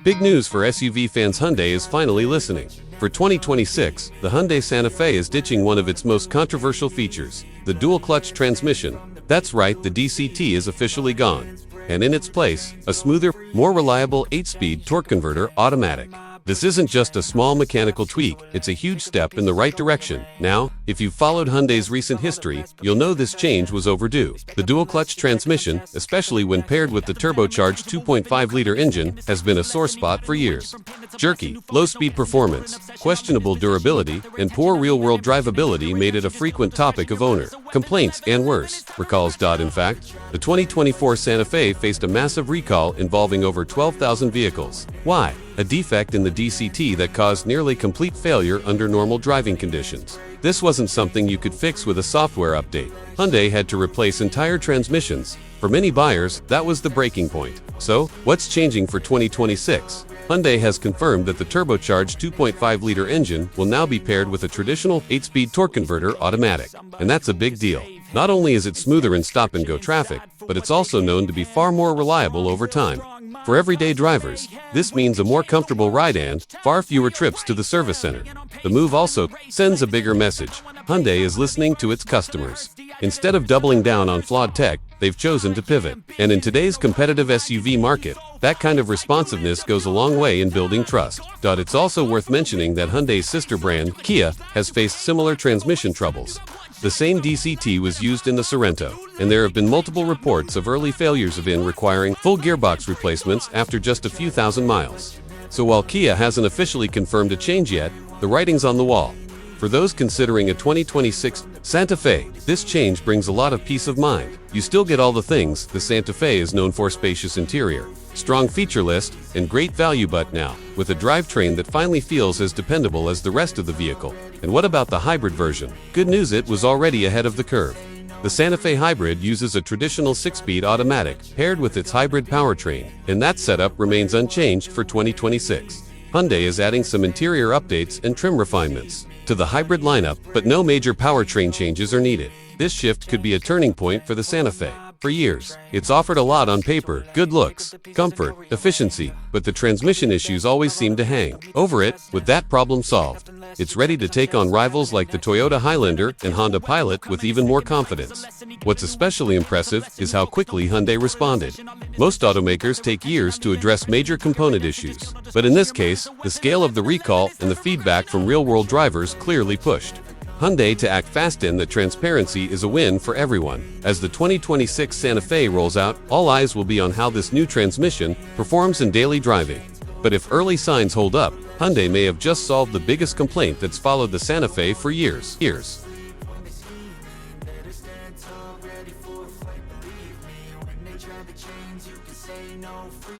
Big news for SUV fans: Hyundai is finally listening. For 2026, the Hyundai Santa Fe is ditching one of its most controversial features, the dual-clutch transmission. That's right, the DCT is officially gone. And in its place, a smoother, more reliable 8-speed torque converter automatic. This isn't just a small mechanical tweak, it's a huge step in the right direction. Now, if you've followed Hyundai's recent history, you'll know this change was overdue. The dual-clutch transmission, especially when paired with the turbocharged 2.5-liter engine, has been a sore spot for years. Jerky, low-speed performance, questionable durability, and poor real-world drivability made it a frequent topic of owner complaints and worse, recalls. In fact, the 2024 Santa Fe faced a massive recall involving over 12,000 vehicles. Why? A defect in the DCT that caused nearly complete failure under normal driving conditions. This wasn't something you could fix with a software update. Hyundai had to replace entire transmissions. For many buyers, that was the breaking point. So, what's changing for 2026? Hyundai has confirmed that the turbocharged 2.5-liter engine will now be paired with a traditional 8-speed torque converter automatic. And that's a big deal. Not only is it smoother in stop-and-go traffic, but it's also known to be far more reliable over time. For everyday drivers, this means a more comfortable ride and far fewer trips to the service center. The move also sends a bigger message. Hyundai is listening to its customers. Instead of doubling down on flawed tech, they've chosen to pivot. And in today's competitive SUV market, that kind of responsiveness goes a long way in building trust. It's also worth mentioning that Hyundai's sister brand, Kia, has faced similar transmission troubles. The same DCT was used in the Sorento, and there have been multiple reports of early failures requiring full gearbox replacements after just a few thousand miles. So while Kia hasn't officially confirmed a change yet, the writing's on the wall. For those considering a 2026 Santa Fe, this change brings a lot of peace of mind. You still get all the things the Santa Fe is known for: spacious interior, strong feature list, and great value, but now, with a drivetrain that finally feels as dependable as the rest of the vehicle. And what about the hybrid version? Good news, it was already ahead of the curve. The Santa Fe Hybrid uses a traditional 6-speed automatic paired with its hybrid powertrain, and that setup remains unchanged for 2026. Hyundai is adding some interior updates and trim refinements to the hybrid lineup, but no major powertrain changes are needed. This shift could be a turning point for the Santa Fe. For years, it's offered a lot on paper: good looks, comfort, efficiency, but the transmission issues always seem to hang over it. With that problem solved, it's ready to take on rivals like the Toyota Highlander and Honda Pilot with even more confidence. What's especially impressive is how quickly Hyundai responded. Most automakers take years to address major component issues, but in this case, the scale of the recall and the feedback from real-world drivers clearly pushed Hyundai to act fast, and that transparency is a win for everyone. As the 2026 Santa Fe rolls out, all eyes will be on how this new transmission performs in daily driving. But if early signs hold up, Hyundai may have just solved the biggest complaint that's followed the Santa Fe for years.